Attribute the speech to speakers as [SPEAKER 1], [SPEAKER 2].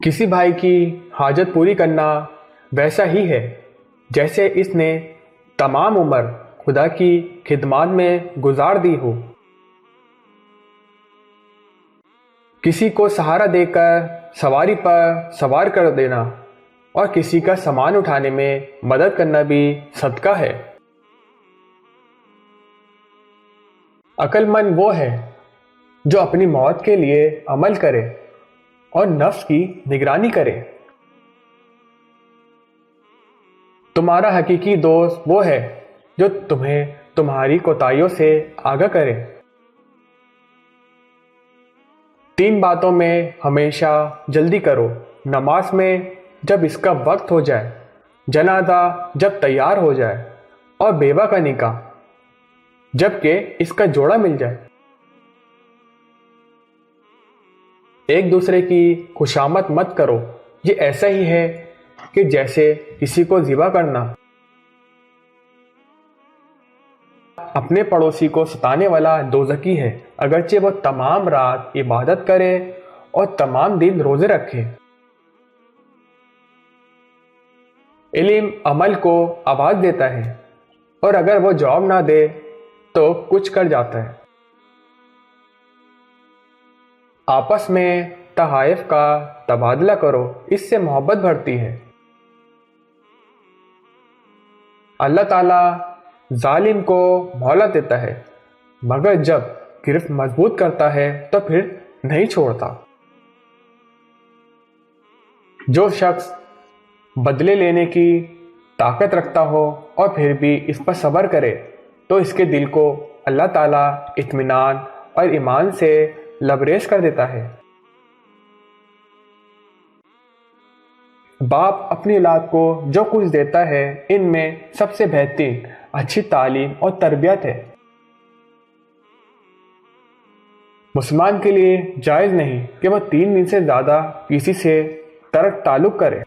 [SPEAKER 1] کسی بھائی کی حاجت پوری کرنا ویسا ہی ہے جیسے اس نے تمام عمر خدا کی خدمات میں گزار دی ہو۔ کسی کو سہارا دے کر سواری پر سوار کر دینا اور کسی کا سامان اٹھانے میں مدد کرنا بھی صدقہ ہے۔ عقل مند وہ ہے جو اپنی موت کے لیے عمل کرے اور نفس کی نگرانی کرے۔ تمہارا حقیقی دوست وہ ہے جو تمہیں تمہاری کوتاہیوں سے آگاہ کرے۔ 3 باتوں میں ہمیشہ جلدی کرو: نماز میں جب اس کا وقت ہو جائے، جنازہ جب تیار ہو جائے، اور بیوہ کا نکاح جب کہ اس کا جوڑا مل جائے۔ ایک دوسرے کی خوشامد مت کرو، یہ ایسا ہی ہے کہ جیسے کسی کو ذبح کرنا۔ اپنے پڑوسی کو ستانے والا دوزخی ہے، اگرچہ وہ تمام رات عبادت کرے اور تمام دن روزے رکھے۔ علم عمل کو آواز دیتا ہے اور اگر وہ جواب نہ دے تو کچھ کر جاتا ہے۔ آپس میں تحائف کا تبادلہ کرو، اس سے محبت بڑھتی ہے۔ اللہ تعالیٰ ظالم کو مہلت دیتا ہے مگر جب گرفت مضبوط کرتا ہے تو پھر نہیں چھوڑتا۔ جو شخص بدلے لینے کی طاقت رکھتا ہو اور پھر بھی اس پر صبر کرے تو اس کے دل کو اللہ تعالیٰ اطمینان اور ایمان سے لبریز کر دیتا ہے۔ باپ اپنی اولاد کو جو کچھ دیتا ہے ان میں سب سے بہترین اچھی تعلیم اور تربیت ہے۔ مسلمان کے لیے جائز نہیں کہ وہ 3 دن سے زیادہ کسی سے ترک تعلق کرے۔